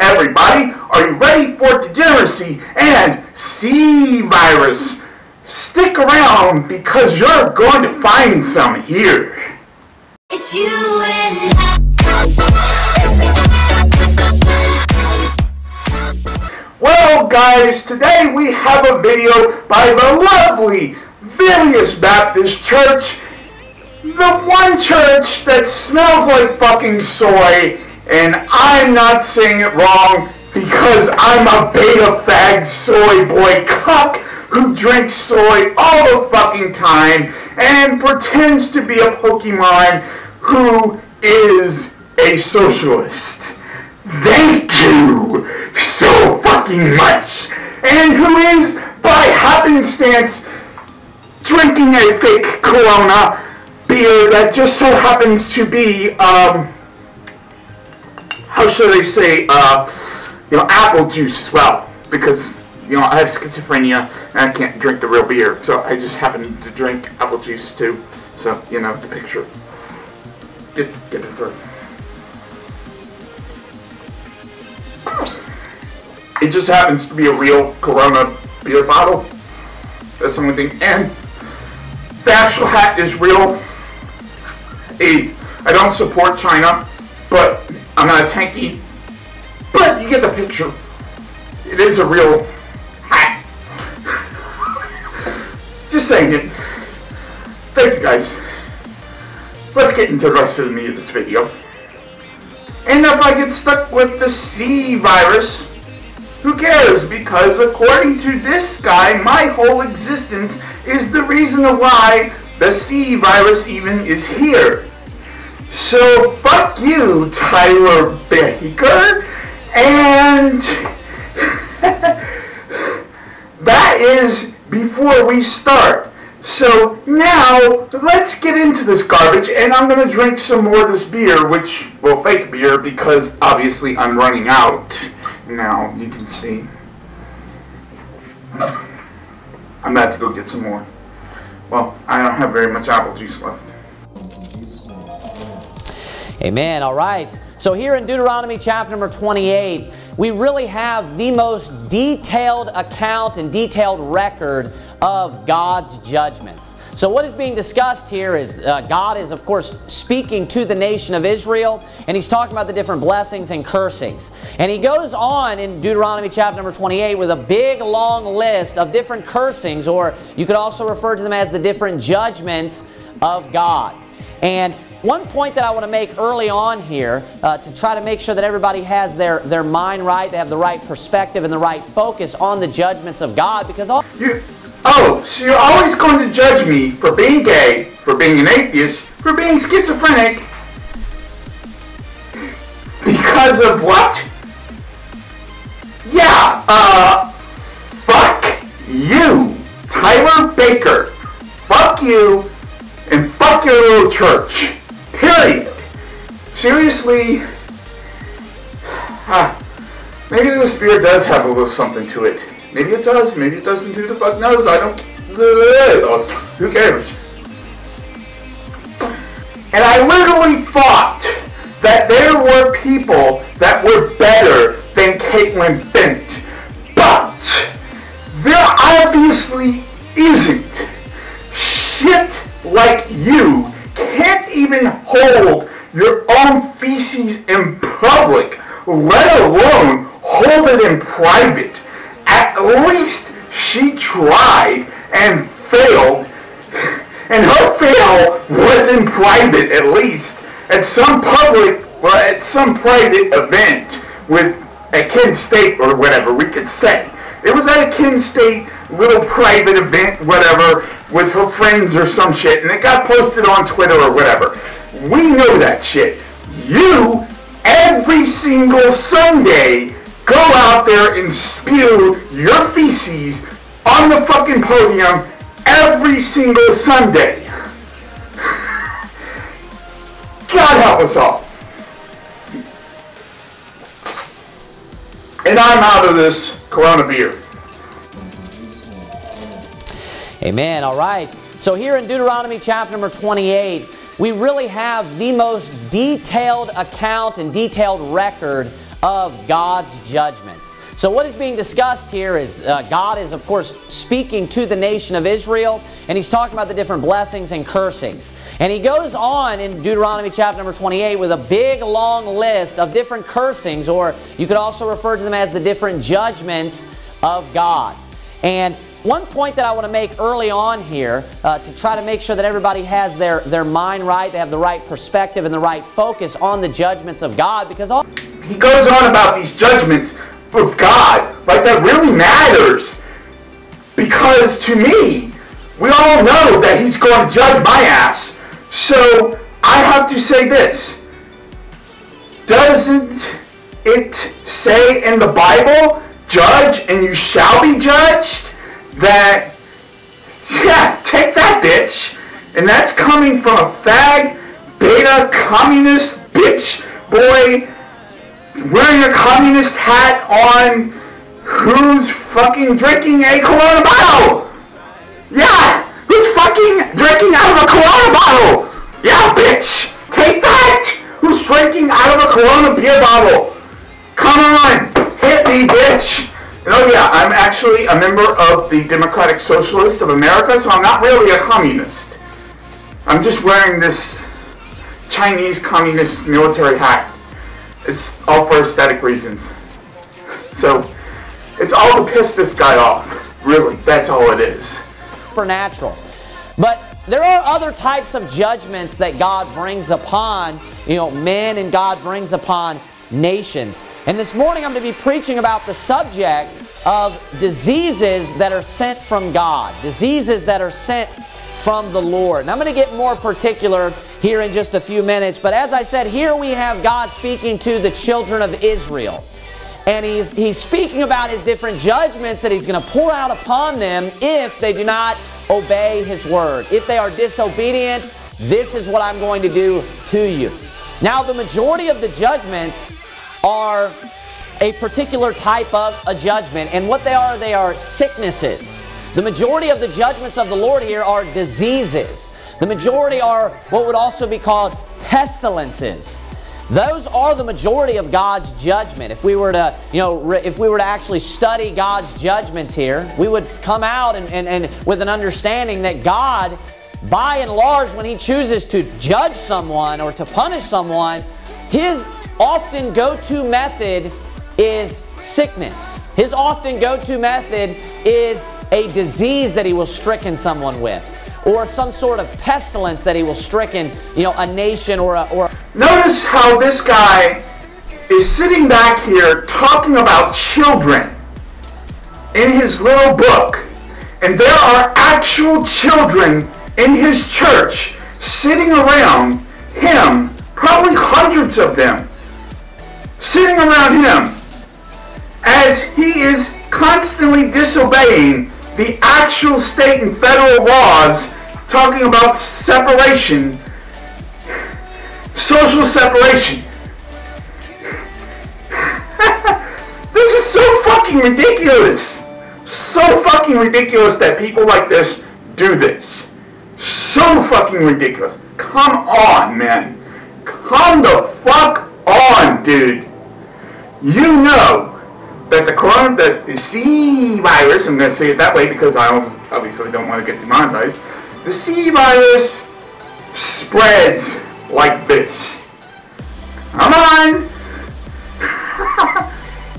everybody. Are you ready for degeneracy and C virus? Stick around because you're going to find some here. It's you and I. Well, guys, today we have a video by the lovely Valiant Baptist Church. The one church that smells like fucking soy, and I'm not saying it wrong because I'm a beta fag soy boy cuck who drinks soy all the fucking time and pretends to be a Pokemon who is a socialist. They do so fucking much, and who is by happenstance drinking a fake Corona beer that just so happens to be, how should I say, apple juice as well, because, I have schizophrenia and I can't drink the real beer, so I just happen to drink apple juice too, so, the picture. Get it through. It just happens to be a real Corona beer bottle. That's the only thing. And the actual hat is real. I don't support China, but I'm not a tanky. But you get the picture. It is a real hat. Just saying it. Thank you, guys. Let's get into the rest of the meat of this video. And if I get stuck with the C virus, who cares? Because according to this guy, my whole existence is the reason why the C virus even is here. So fuck you, Tyler Baker. And that is before we start. So now let's get into this garbage, and I'm going to drink some more of this beer, fake beer, because obviously I'm running out. Now, you can see, I'm about to go get some more. Well, I don't have very much apple juice left. Amen. All right. So here in Deuteronomy chapter number 28, we really have the most detailed account and detailed record of God's judgments. So what is being discussed here is God is, of course, speaking to the nation of Israel, and He's talking about the different blessings and cursings. And He goes on in Deuteronomy chapter number 28 with a big, long list of different cursings, or you could also refer to them as the different judgments of God. And one point that I want to make early on here to try to make sure that everybody has their mind right, they have the right perspective and the right focus on the judgments of God, because so you're always going to judge me for being gay, for being an atheist, for being schizophrenic, because of what? Yeah, fuck you, Tyler Baker. Fuck you, and fuck your little church. Period. Seriously, maybe this beer does have a little something to it. Maybe it does, maybe it doesn't. Who the fuck knows? I don't. Who cares? And I literally thought that there were people that were better than Caitlin Bent. But there obviously isn't. Shit like you can't even hold your own feces in public, let alone hold it in private. At least she tried and failed, and her fail was in private, at least at some public, or at some private event with a Kent State or whatever we could say. It was at a Kent State little private event, whatever, with her friends or some shit, and it got posted on Twitter or whatever. We know that shit. You, every single Sunday, go out there and spew your feces on the fucking podium every single Sunday. God help us all. And I'm out of this Corona beer. Amen. All right. So here in Deuteronomy chapter number 28, we really have the most detailed account and detailed record of God's judgments. So what is being discussed here is God is, of course, speaking to the nation of Israel, and He's talking about the different blessings and cursings. And He goes on in Deuteronomy chapter number 28 with a big, long list of different cursings, or you could also refer to them as the different judgments of God. And one point that I want to make early on here to try to make sure that everybody has their mind right, they have the right perspective and the right focus on the judgments of God, because he goes on about these judgments of God, like that really matters, because to me, we all know that He's going to judge my ass. So I have to say this: doesn't it say in the Bible, "Judge and you shall be judged"? That, yeah, take that, bitch. And that's coming from a fag, beta, communist bitch boy wearing a communist hat on, who's fucking drinking a Corona bottle. Yeah, who's fucking drinking out of a Corona bottle. Yeah, bitch, take that. Who's drinking out of a Corona beer bottle. Come on, hit me, bitch. Oh yeah, I'm actually a member of the Democratic Socialists of America, so I'm not really a communist. I'm just wearing this Chinese communist military hat. It's all for aesthetic reasons. So, it's all to piss this guy off. Really, that's all it is. Supernatural. But there are other types of judgments that God brings upon, men, and God brings upon nations. And this morning I'm going to be preaching about the subject of diseases that are sent from God. Diseases that are sent from the Lord. And I'm going to get more particular here in just a few minutes. But as I said, here we have God speaking to the children of Israel. And He's speaking about His different judgments that He's going to pour out upon them if they do not obey His word. If they are disobedient, this is what I'm going to do to you. Now, the majority of the judgments are a particular type of a judgment. And what they are sicknesses. The majority of the judgments of the Lord here are diseases. The majority are what would also be called pestilences. Those are the majority of God's judgment. If we were to, if we were to actually study God's judgments here, we would come out and with an understanding that God, by and large, when He chooses to judge someone or to punish someone, His often go-to method is sickness. His often go-to method is a disease that He will stricken someone with, or some sort of pestilence that He will stricken, a nation or a... Notice how this guy is sitting back here talking about children in his little book, and there are actual children in his church sitting around him, probably hundreds of them, sitting around him as he is constantly disobeying the actual state and federal laws talking about separation, social separation. This is so fucking ridiculous. So fucking ridiculous that people like this do this. So fucking ridiculous. Come on, man. Come the fuck on, dude. You know that the C virus, I'm going to say it that way because I obviously don't want to get demonetized, the C virus spreads like this. Come on!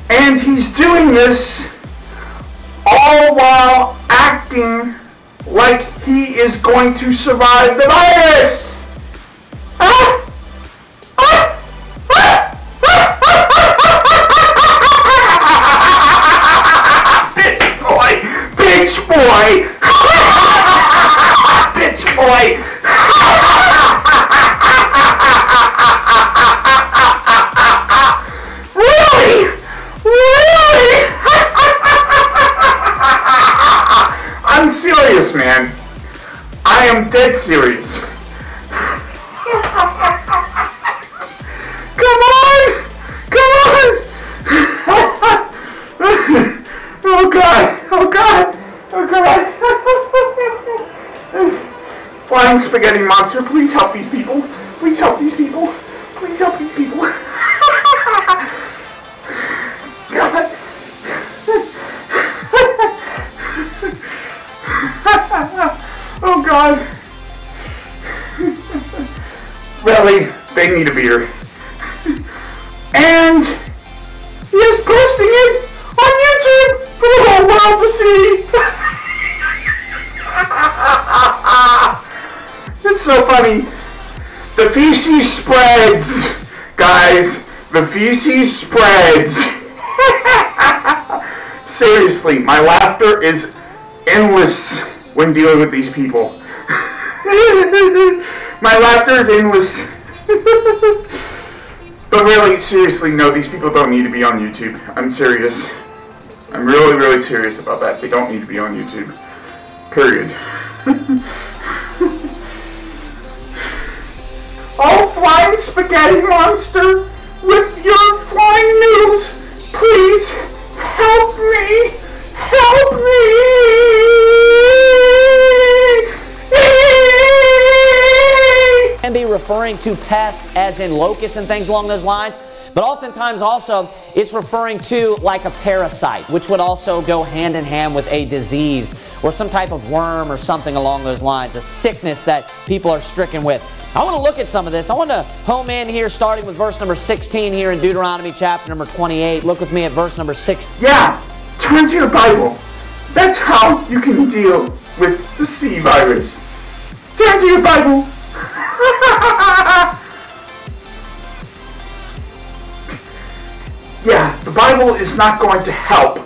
And he's doing this all while acting like he is going to survive the virus! Bitch boy! Bitch boy! Really? Really? I'm serious, man. I am dead serious. Come on! Come on! Oh God! Oh God! Oh God! Flying spaghetti monster, please help these people. Please help these people. Please help these people. God. Really, they need a beer. And he is posting it on YouTube for the whole world to see. It's so funny. The feces spreads, guys. The feces spreads. Seriously, my laughter is endless when dealing with these people. My laughter is endless. But really, seriously, no, these people don't need to be on YouTube. I'm serious. I'm really, really serious about that. They don't need to be on YouTube. Period. Oh, flying spaghetti monster with your flying noodles, please help me. Help me. Can be referring to pests as in locusts and things along those lines, but oftentimes also it's referring to like a parasite, which would also go hand in hand with a disease or some type of worm or something along those lines, a sickness that people are stricken with. I want to look at some of this. I want to home in here starting with verse number 16 here in Deuteronomy chapter number 28. Look with me at verse number 6. Yeah, turn to your Bible. That's how you can deal with the C virus. Turn to your Bible. Yeah, the Bible is not going to help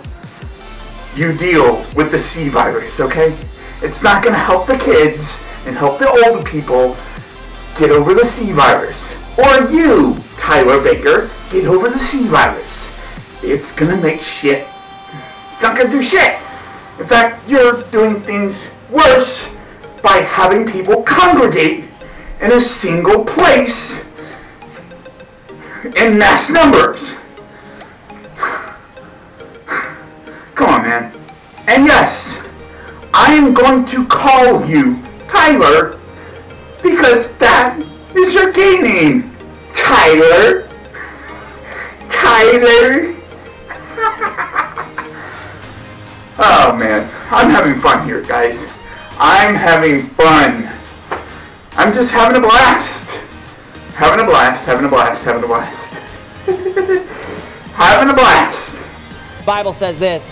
you deal with the C virus, okay? It's not going to help the kids and help the older people get over the C virus. Or you, Tyler Baker, get over the C virus. It's going to make shit. It's not going to do shit. In fact, you're doing things worse by having people congregate in a single place in mass numbers. Come on, man. And yes, I am going to call you Tyler because that is your gay name. Tyler. Tyler. Oh, man. I'm having fun here, guys. I'm having fun. I'm just having a blast. Having a blast, having a blast, having a blast. Having a blast. The Bible says this,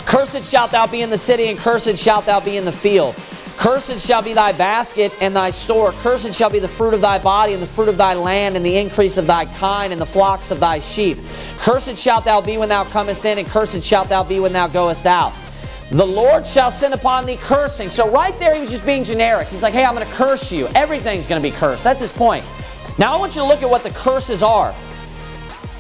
cursed shalt thou be in the city, and cursed shalt thou be in the field. Cursed shall be thy basket and thy store. Cursed shall be the fruit of thy body, and the fruit of thy land, and the increase of thy kind, and the flocks of thy sheep. Cursed shalt thou be when thou comest in, and cursed shalt thou be when thou goest out. The Lord shall send upon thee cursing. So right there he was just being generic. He's like, hey, I'm going to curse you. Everything's going to be cursed. That's his point. Now I want you to look at what the curses are.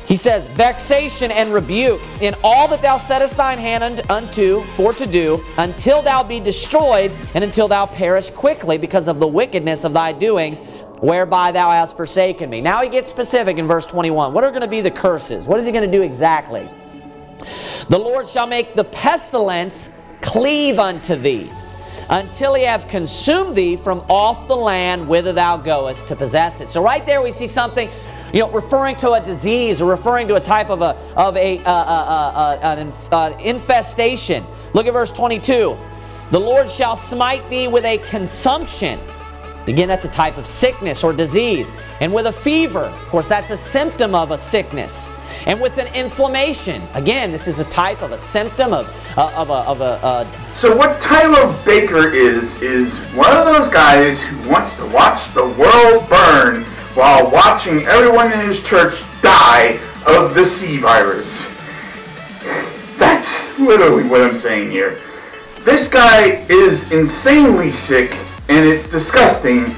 He says, vexation and rebuke in all that thou settest thine hand unto for to do, until thou be destroyed, and until thou perish quickly because of the wickedness of thy doings, whereby thou hast forsaken me. Now he gets specific in verse 21. What are going to be the curses? What is he going to do exactly? The Lord shall make the pestilence cleave unto thee, until he have consumed thee from off the land whither thou goest to possess it. So right there we see something, you know, referring to a disease or referring to a type of an infestation. Look at verse 22. The Lord shall smite thee with a consumption. Again, that's a type of sickness or disease. And with a fever. Of course, that's a symptom of a sickness. And with an inflammation. Again, this is a type of a symptom of So what Tyler Baker is one of those guys who wants to watch the world burn while watching everyone in his church die of the C virus. That's literally what I'm saying here. This guy is insanely sick, and it's disgusting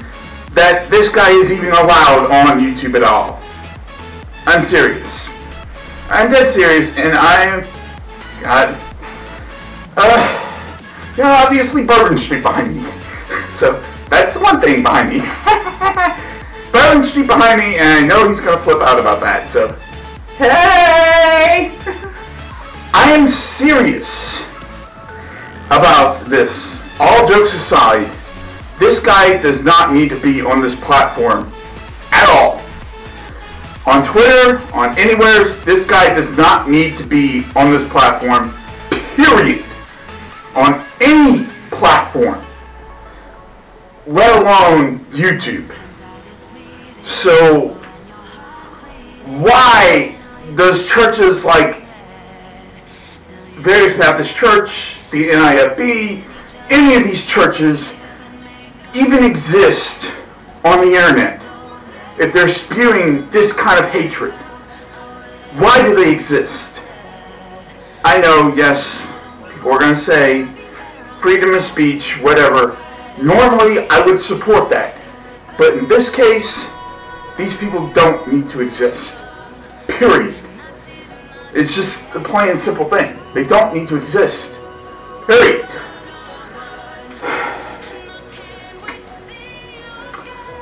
that this guy is even allowed on YouTube at all. I'm serious. I'm dead serious, and I'm... God. You know, obviously Bourbon Street behind me. So, that's the one thing behind me. Bourbon Street behind me, and I know he's going to flip out about that, so... Hey! I am serious about this. All jokes aside, this guy does not need to be on this platform at all. On Twitter, on anywhere, this guy does not need to be on this platform, period. On any platform. let alone YouTube. So why does churches like Valiant Baptist Church, the NIFB, any of these churches even exist on the internet if they're spewing this kind of hatred? Why do they exist? I know, yes, people are going to say freedom of speech, whatever. Normally, I would support that. But in this case, these people don't need to exist. Period. It's just a plain and simple thing. They don't need to exist. Period.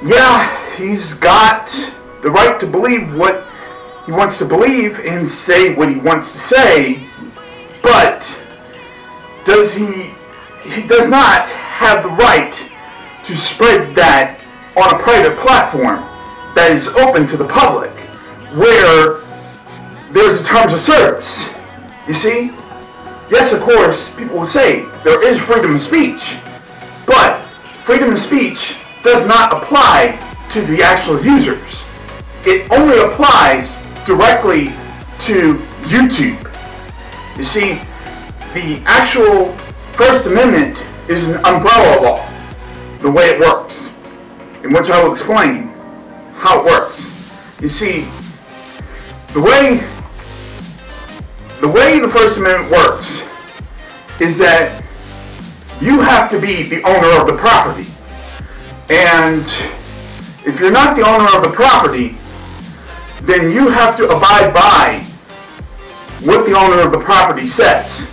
Yeah, he's got the right to believe what he wants to believe and say what he wants to say, but he does not have the right to spread that on a private platform that is open to the public, where there's a terms of service. You see? Yes, of course, people will say there is freedom of speech, but freedom of speech does not apply to the actual users. It only applies directly to YouTube. You see, the actual First Amendment is an umbrella law, the way it works, in which I will explain how it works. You see, the way the First Amendment works is that you have to be the owner of the property. And if you're not the owner of the property, then you have to abide by what the owner of the property says.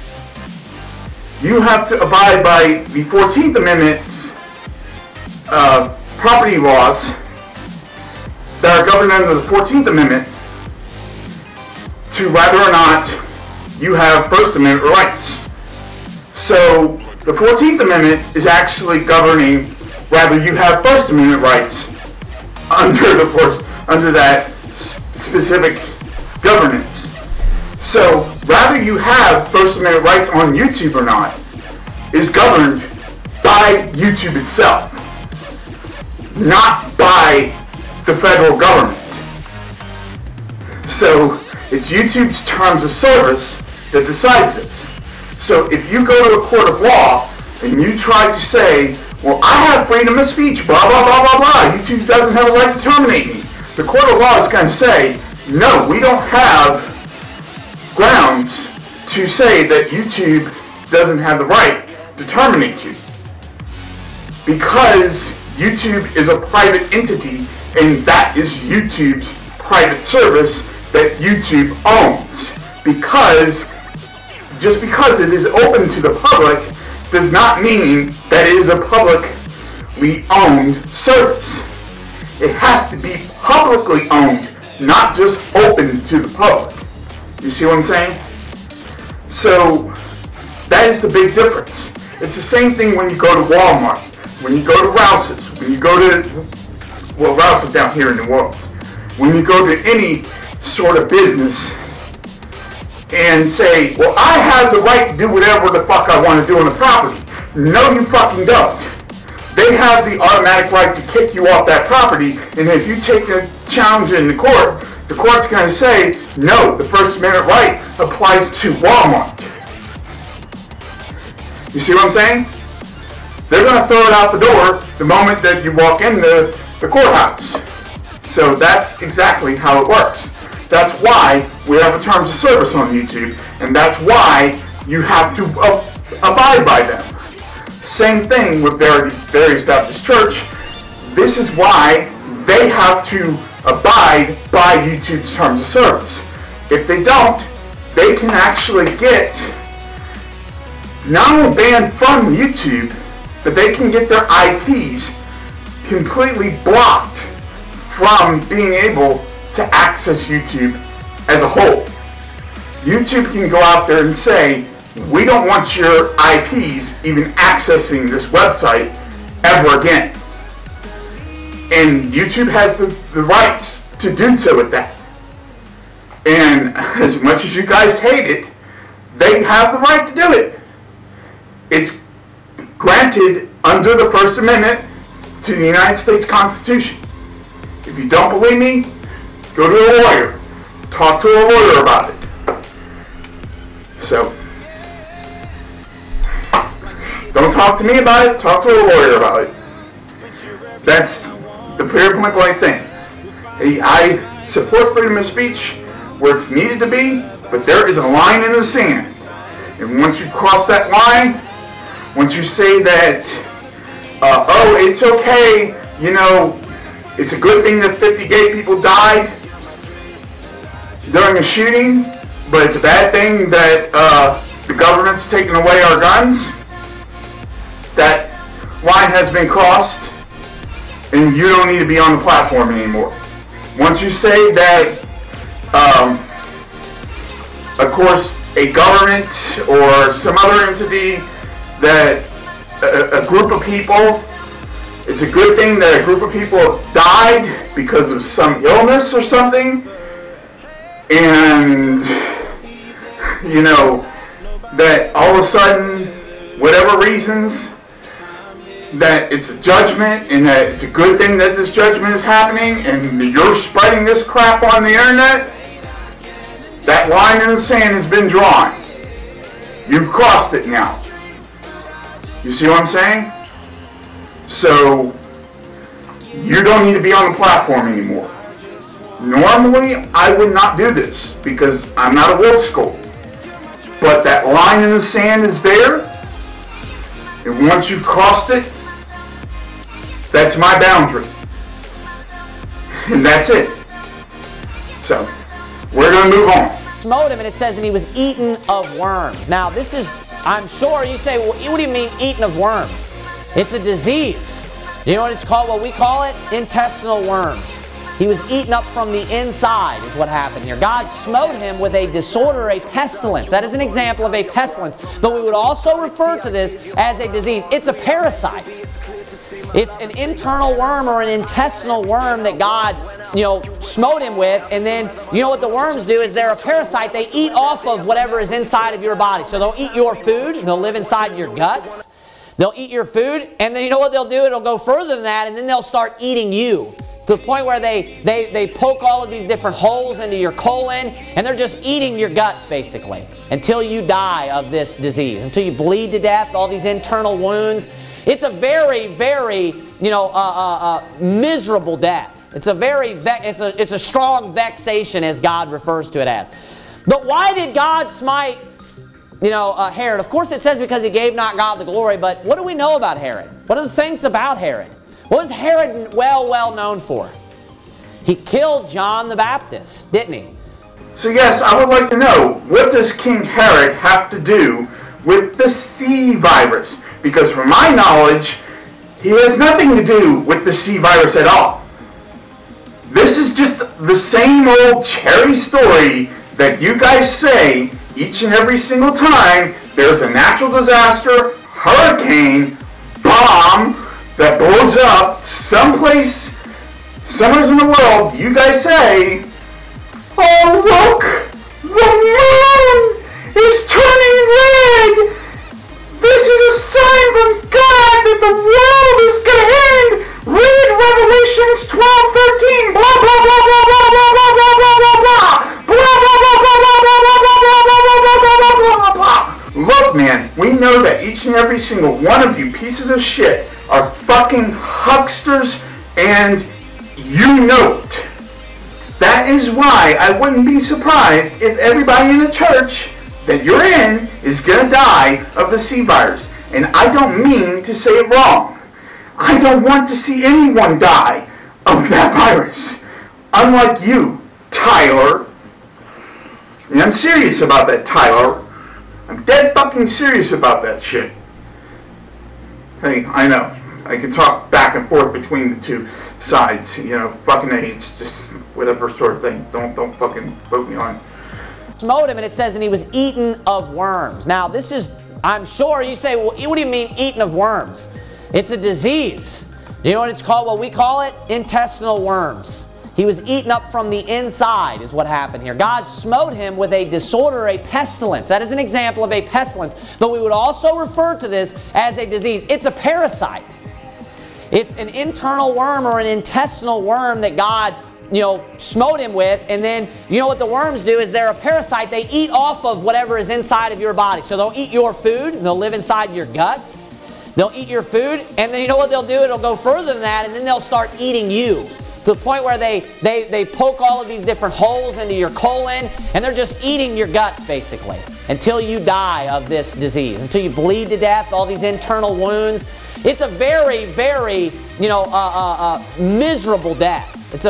You have to abide by the 14th Amendment's property laws that are governed under the 14th Amendment to whether or not you have First Amendment rights. So the 14th Amendment is actually governing whether you have First Amendment rights under that specific governance. So whether you have First Amendment rights on YouTube or not is governed by YouTube itself, not by the federal government. So it's YouTube's terms of service that decides this. So if you go to a court of law and you try to say, well, I have freedom of speech, blah, blah, blah, blah, blah, YouTube doesn't have a right to terminate me, the court of law is going to say, no, we don't have grounds to say that YouTube doesn't have the right to terminate you, because YouTube is a private entity, and that is YouTube's private service that YouTube owns. Just because it is open to the public does not mean that it is a publicly owned service. It has to be publicly owned, not just open to the public. You see what I'm saying? So that is the big difference. It's the same thing when you go to Walmart, when you go to Rouse's, when you go to, well, Rouse is down here in New Orleans. When you go to any sort of business and say, well, I have the right to do whatever the fuck I want to do on the property. No, you fucking don't. They have the automatic right to kick you off that property, and if you take a challenge in the court's going to say, no, the First Amendment right applies to Walmart. You see what I'm saying? They're going to throw it out the door the moment that you walk into the courthouse. So that's exactly how it works. That's why we have a terms of service on YouTube, and that's why you have to abide by them. Same thing with Valiant Baptist Church. This is why they have to abide by YouTube's terms of service. If they don't, they can actually get not only banned from YouTube, but they can get their IPs completely blocked from being able to access YouTube as a whole. YouTube can go out there and say, we don't want your IPs even accessing this website ever again. And YouTube has the rights to do so with that. And as much as you guys hate it, they have the right to do it. It's granted under the First Amendment to the United States Constitution. If you don't believe me, go to a lawyer. Talk to a lawyer about it. So, don't talk to me about it, talk to a lawyer about it. That's the clear point blank thing. I support freedom of speech where it's needed to be, but there is a line in the sand. And once you cross that line, once you say that, oh, it's okay, you know, it's a good thing that 50 gay people died during a shooting, but it's a bad thing that the government's taking away our guns, that line has been crossed, and you don't need to be on the platform anymore. Once you say that, of course, a government or some other entity, that a group of people, it's a good thing that a group of people died because of some illness or something, and, you know, that all of a sudden, whatever reasons, that it's a judgment and that it's a good thing that this judgment is happening and you're spreading this crap on the internet, that line in the sand has been drawn. You've crossed it now. You see what I'm saying? So, you don't need to be on the platform anymore. Normally, I would not do this because I'm not a woke school. But that line in the sand is there, and once you've crossed it, that's my boundary. And that's it. So, we're going to move on. Smote him, and it says, and he was eaten of worms. Now, this is, I'm sure you say, well, what do you mean eaten of worms? It's a disease. You know what it's called? What we call it? Intestinal worms. He was eaten up from the inside is what happened here. God smote him with a disorder, a pestilence. That is an example of a pestilence. But we would also refer to this as a disease. It's a parasite. It's an internal worm or an intestinal worm that God, you know, smote him with. And then, you know what the worms do is they're a parasite. They eat off of whatever is inside of your body. So they'll eat your food. They'll live inside your guts. They'll eat your food. And then you know what they'll do? It'll go further than that. And then they'll start eating you. To the point where they poke all of these different holes into your colon, and they're just eating your guts, basically, until you die of this disease, until you bleed to death, all these internal wounds. It's a very, very, you know, miserable death. It's a very, it's a strong vexation, as God refers to it as. But why did God smite, you know, Herod? Of course it says because he gave not God the glory, but what do we know about Herod? What are the things about Herod? What was Herod well known for? He killed John the Baptist, didn't he? So yes, I would like to know, what does King Herod have to do with the C virus? Because from my knowledge, he has nothing to do with the C virus at all. This is just the same old cherry story that you guys say each and every single time there's a natural disaster, hurricane, bomb, that blows up someplace, somewhere in the world. You guys say, oh look, the moon is turning red. This is a sign from God that the world is going to end. Read Revelations 12:13. Blah blah blah blah blah blah blah blah blah blah blah blah blah blah blah blah blah blah blah blah. Look, man, we know that each and every single one of you pieces of shit are fucking hucksters, and you know it. That is why I wouldn't be surprised if everybody in the church that you're in is going to die of the C virus. And I don't mean to say it wrong. I don't want to see anyone die of that virus. Unlike you, Tyler. And I'm serious about that, Tyler. I'm dead fucking serious about that shit. Hey, I know. I can talk back and forth between the two sides. You know, fucking it's just whatever sort of thing. Don't fucking vote me on. Smote him, and it says, and he was eaten of worms. Now, this is, I'm sure you say, well, what do you mean eaten of worms? It's a disease. You know what it's called? What we call it? Intestinal worms. He was eaten up from the inside is what happened here. God smote him with a disorder, a pestilence. That is an example of a pestilence. But we would also refer to this as a disease. It's a parasite. It's an internal worm or an intestinal worm that God, smote him with. And then, what the worms do is they're a parasite. They eat off of whatever is inside of your body. So they'll eat your food, and they'll live inside your guts. They'll eat your food, and then you know what they'll do? It'll go further than that, and then they'll start eating you. To the point where they poke all of these different holes into your colon, and they're just eating your guts, basically, until you die of this disease, until you bleed to death, all these internal wounds. It's a very, very, miserable death. It's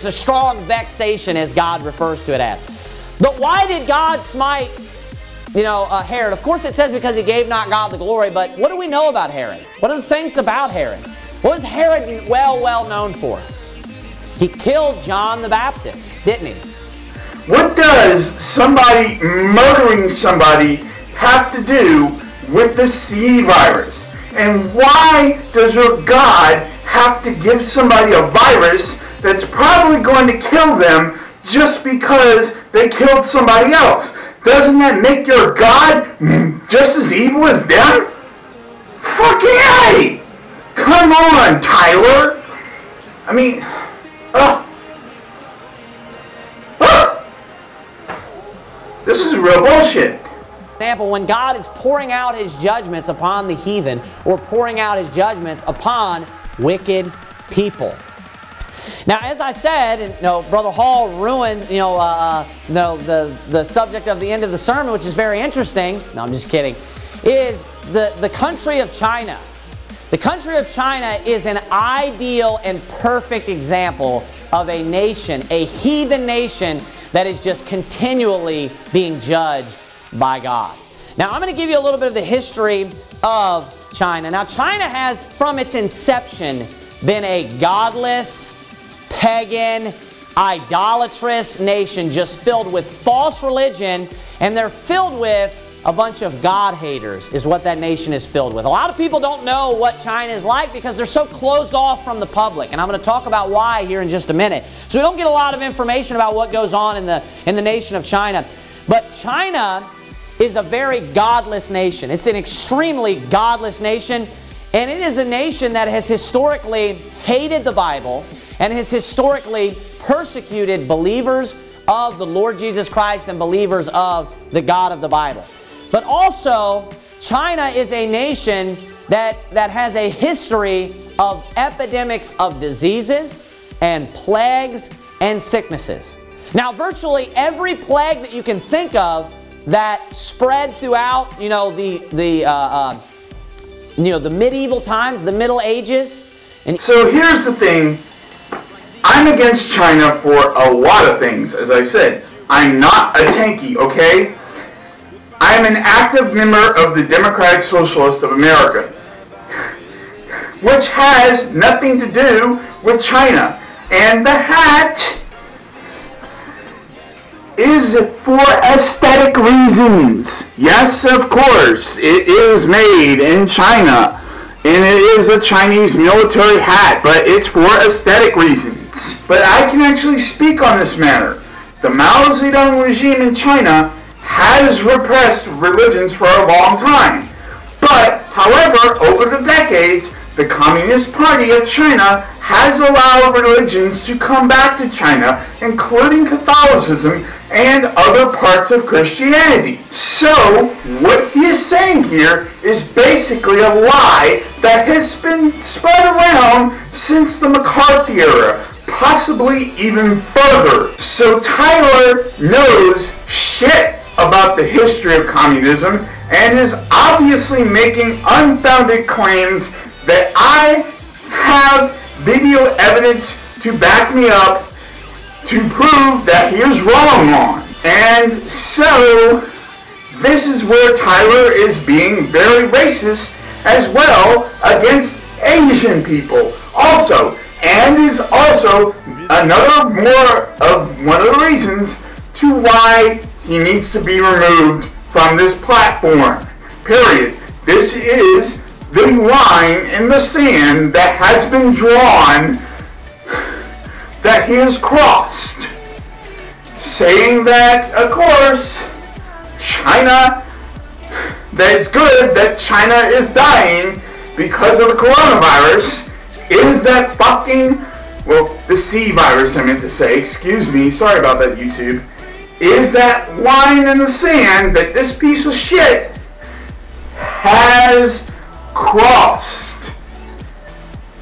a strong vexation, as God refers to it as. But why did God smite, Herod? Of course, it says because he gave not God the glory. But what do we know about Herod? What are the things about Herod? What was Herod well known for? He killed John the Baptist, didn't he? What does somebody murdering somebody have to do with the C virus? And why does your God have to give somebody a virus that's probably going to kill them just because they killed somebody else? Doesn't that make your God just as evil as them? Fucking A! Come on, Tyler! I mean, this is real bullshit. Example, when God is pouring out his judgments upon the heathen, or pouring out his judgments upon wicked people. Now, as I said, and, Brother Hall ruined, the subject of the end of the sermon, which is very interesting. No, I'm just kidding. Is the country of China. The country of China is an ideal and perfect example of a nation, a heathen nation that is just continually being judged by God. Now, I'm going to give you a little bit of the history of China. Now, China has, from its inception, been a godless, pagan, idolatrous nation just filled with false religion, and they're filled with a bunch of God haters is what that nation is filled with. A lot of people don't know what China is like because they're so closed off from the public, and I'm going to talk about why here in just a minute. So we don't get a lot of information about what goes on in the nation of China. But China is a very godless nation. It's an extremely godless nation, and it is a nation that has historically hated the Bible and has historically persecuted believers of the Lord Jesus Christ and believers of the God of the Bible. But also, China is a nation that has a history of epidemics of diseases and plagues and sicknesses. Now, virtually every plague that you can think of that spread throughout, the medieval times, the Middle Ages. And so here's the thing. I'm against China for a lot of things, as I said. I'm not a tanky, okay? I'm an active member of the Democratic Socialist of America, which has nothing to do with China. And the hat is for aesthetic reasons. Yes, of course, it is made in China, and it is a Chinese military hat, but it's for aesthetic reasons. But I can actually speak on this matter. The Mao Zedong regime in China has repressed religions for a long time. But, however, over the decades, the Communist Party of China has allowed religions to come back to China, including Catholicism and other parts of Christianity. So, what he is saying here is basically a lie that has been spread around since the McCarthy era, possibly even further. So Tyler knows shit about the history of communism and is obviously making unfounded claims that I have video evidence to back me up to prove that he is wrong on. And so this is where Tyler is being very racist as well against Asian people also, and is also one of the reasons to why he needs to be removed from this platform. Period. This is the line in the sand that has been drawn, that he has crossed, saying that, of course, China, that it's good that China is dying, because of the coronavirus is that fucking, well, the C virus I meant to say, excuse me, sorry about that, YouTube, is that line in the sand that this piece of shit has crossed.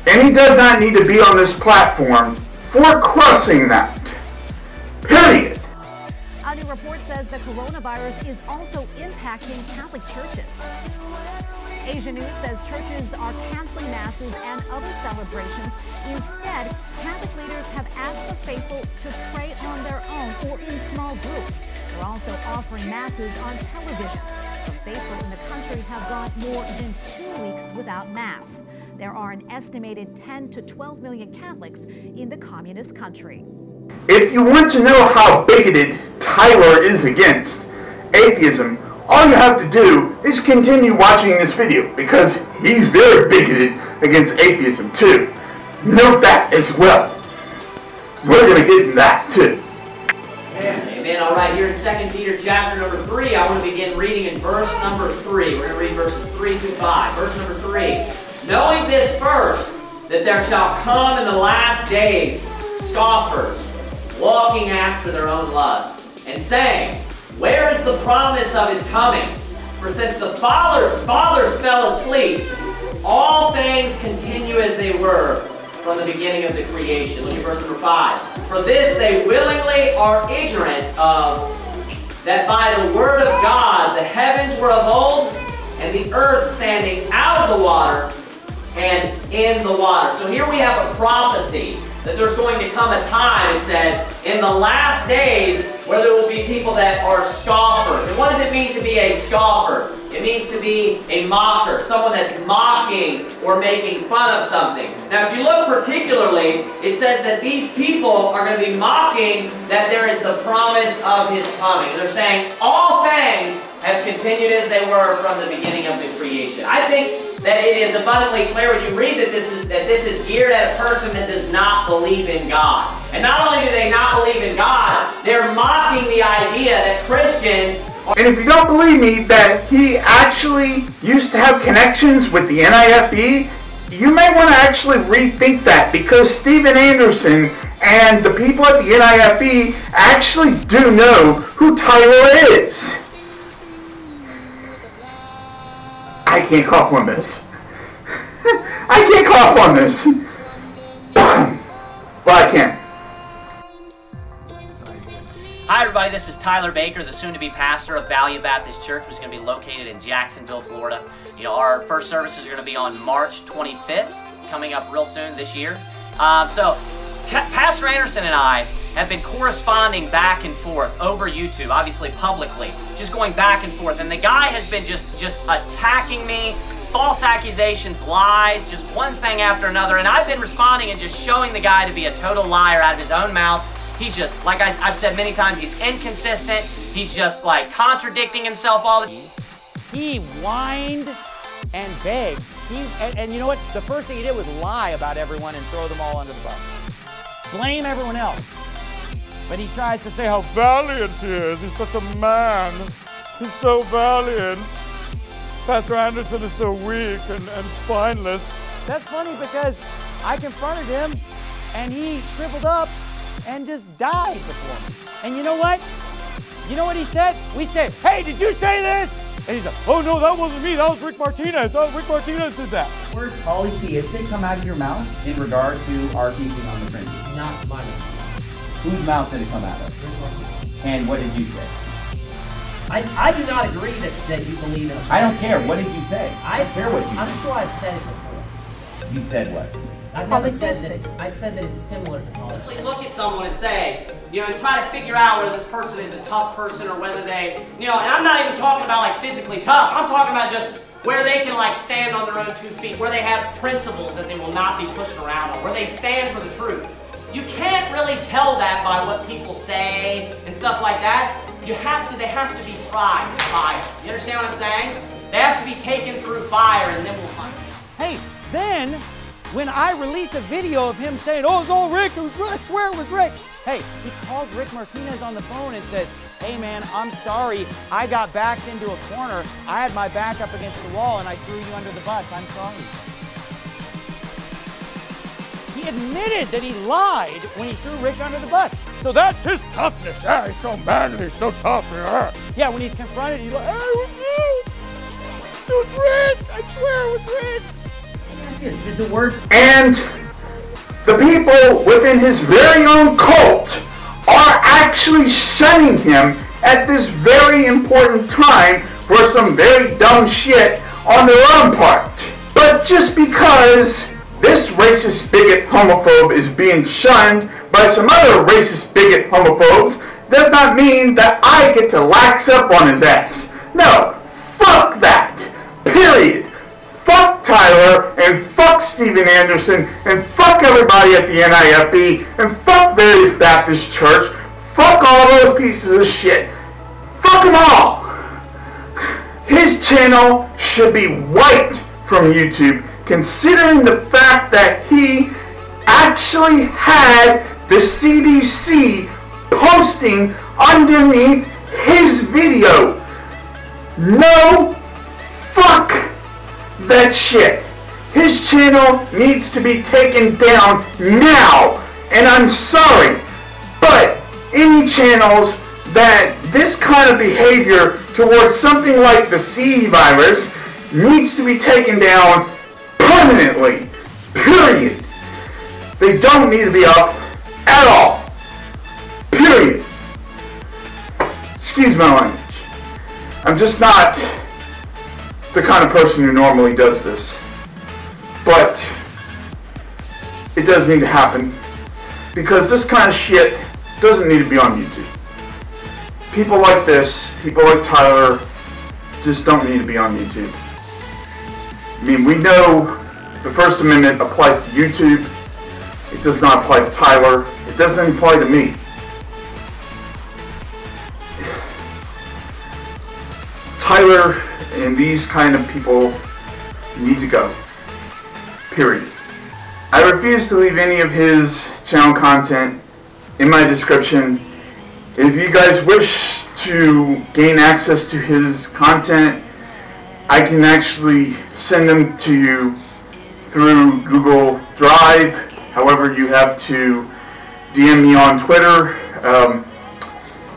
And he does not need to be on this platform for crossing that. Period. A new report says the coronavirus is also impacting Catholic churches. Asia News says churches are canceling masses and other celebrations. Instead, Catholic leaders have asked the faithful to pray on their own or in small groups. They're also offering masses on television. Some faithful in the country have gone more than 2 weeks without mass. There are an estimated 10 to 12 million Catholics in the communist country. If you want to know how bigoted Tyler is against atheism, all you have to do is continue watching this video, because he's very bigoted against atheism too. Note that as well. We're going to get into that too. Amen. All right, here in 2 Peter chapter number 3, I want to begin reading in verse number 3. We're going to read verses 3 through 5. Verse number 3. Knowing this first, that there shall come in the last days scoffers, walking after their own lust, and saying, where is the promise of his coming? For since the fathers fell asleep, all things continue as they were from the beginning of the creation. Look at verse number 5. For this they willingly are ignorant of, that by the word of God the heavens were of old, and the earth standing out of the water and in the water. So here we have a prophecy that there's going to come a time, it said, in the last days where there will be people that are scoffers. And what does it mean to be a scoffer? It means to be a mocker, someone that's mocking or making fun of something. Now if you look particularly, it says that these people are going to be mocking that there is the promise of his coming. And they're saying all things have continued as they were from the beginning of the creation. I think that it is abundantly clear when you read that this is geared at a person that does not believe in God. And not only do they not believe in God, they're mocking the idea that Christians are... And if you don't believe me that he actually used to have connections with the NIFE, you may want to actually rethink that, because Steven Anderson and the people at the NIFE actually do know who Tyler is. I can't cough on this. I can't cough on this. Well, I can. Hi everybody, this is Tyler Baker, the soon-to-be pastor of Valiant Baptist Church, which is going to be located in Jacksonville, Florida. You know, our first services are going to be on March 25th, coming up real soon this year. Pastor Anderson and I have been corresponding back and forth over YouTube, obviously publicly, just going back and forth. And the guy has been just attacking me, false accusations, lies, just one thing after another. And I've been responding and just showing the guy to be a total liar out of his own mouth. He's just, like I've said many times, he's inconsistent. He's just like contradicting himself all the time. He whined and begged. And you know what? The first thing he did was lie about everyone and throw them all under the bus. Blame everyone else. But he tries to say how valiant he is. He's such a man. He's so valiant. Pastor Anderson is so weak and spineless. That's funny because I confronted him and he shriveled up and just died before me. And you know what? You know what he said? We said, hey, did you say this? And he's like, oh no, that wasn't me. That was Rick Martinez. Oh, Rick Martinez did that. Words polytheistic come out of your mouth in regard to our teaching on the Trinity? Not my mouth. Whose mouth did it come out of? And what did you say? I do not agree that you believe in a... I don't care. What did you say? I don't care what you I'm said. sure I've said it before. You said what? I've never said that. I've said that it's similar to polytheism. Look at someone and say, you know, and try to figure out whether this person is a tough person or whether they, you know, and I'm not even talking about like physically tough. I'm talking about just where they can like stand on their own 2 feet, where they have principles that they will not be pushed around on, where they stand for the truth. You can't really tell that by what people say and stuff like that. They have to be tried with fire. You understand what I'm saying? They have to be taken through fire, and then we'll find out. Hey, then when I release a video of him saying, oh, it's all Rick, I swear it was Rick. Hey, he calls Rick Martinez on the phone and says, hey man, I'm sorry, I got backed into a corner, I had my back up against the wall and I threw you under the bus, I'm sorry. He admitted that he lied when he threw Rick under the bus. So that's his toughness. Yeah, he's so manly, so tough. Yeah, when he's confronted, he's like, it was Rick. I swear it was Rick. Is the word? And the people within his very own cult are actually shunning him at this very important time for some very dumb shit on their own part. But just because this racist bigot homophobe is being shunned by some other racist bigot homophobes does not mean that I get to lax up on his ass. No, fuck that. Period. Fuck Tyler, and fuck Steven Anderson, and fuck everybody at the NIFB, and fuck Valiant Baptist Church. Fuck all those pieces of shit. Fuck them all. His channel should be wiped from YouTube, considering the fact that he actually had the CDC posting underneath his video. No, fuck that shit. His channel needs to be taken down now. And I'm sorry, but any channels that this kind of behavior towards something like the C virus needs to be taken down permanently. Period. They don't need to be up at all. Period. Excuse my language. I'm just not the kind of person who normally does this. But it does need to happen, because this kind of shit doesn't need to be on YouTube. People like this, people like Tyler, just don't need to be on YouTube. I mean, we know the First Amendment applies to YouTube. It does not apply to Tyler. It doesn't apply to me. Tyler and these kind of people need to go. Period. I refuse to leave any of his channel content in my description. If you guys wish to gain access to his content, I can actually send them to you through Google Drive. However, you have to DM me on Twitter.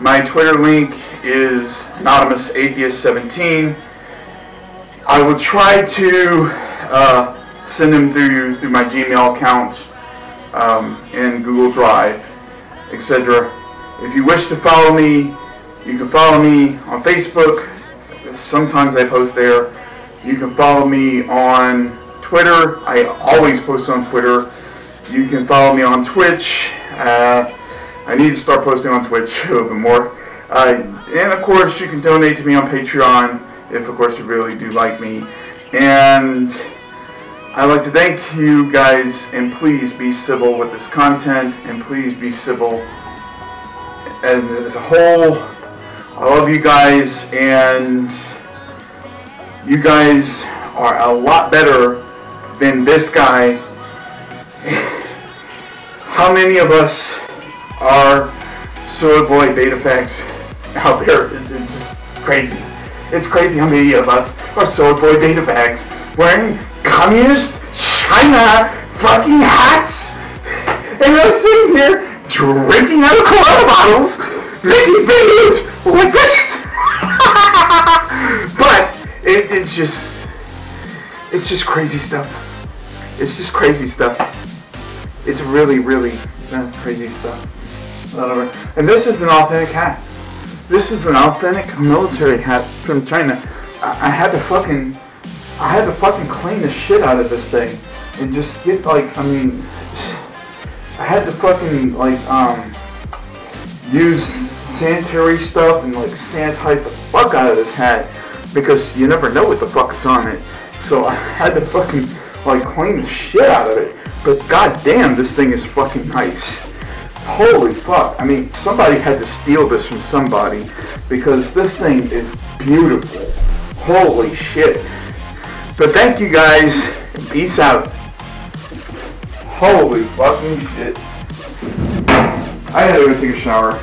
My Twitter link is AnonymousAtheist17. I will try to send them through my Gmail account and Google Drive, etc. If you wish to follow me, you can follow me on Facebook. Sometimes I post there. You can follow me on Twitter. I always post on Twitter. You can follow me on Twitch. I need to start posting on Twitch a little bit more. And of course, you can donate to me on Patreon if, of course, you really do like me. And I'd like to thank you guys, and please be civil with this content, and please be civil as a whole. I love you guys, and you guys are a lot better than this guy. How many of us are soy boy beta facts out there? It's just crazy. It's crazy how many of us are soy boy beta bags wearing communist China fucking hats, and I'm sitting here drinking out of Corona bottles, making videos like this. But it's just crazy stuff. It's just crazy stuff. It's really, really crazy stuff. And this is an authentic hat. This is an authentic military hat from China. I had to fucking clean the shit out of this thing and just get like, I mean, I had to fucking like use sanitary stuff and like sanitize the fuck out of this hat, because you never know what the fuck is on it. So I had to fucking like clean the shit out of it. But goddamn, this thing is fucking nice. Holy fuck. I mean, somebody had to steal this from somebody, because this thing is beautiful. Holy shit. So thank you guys, and peace out. Holy fucking shit. I had to go take a shower.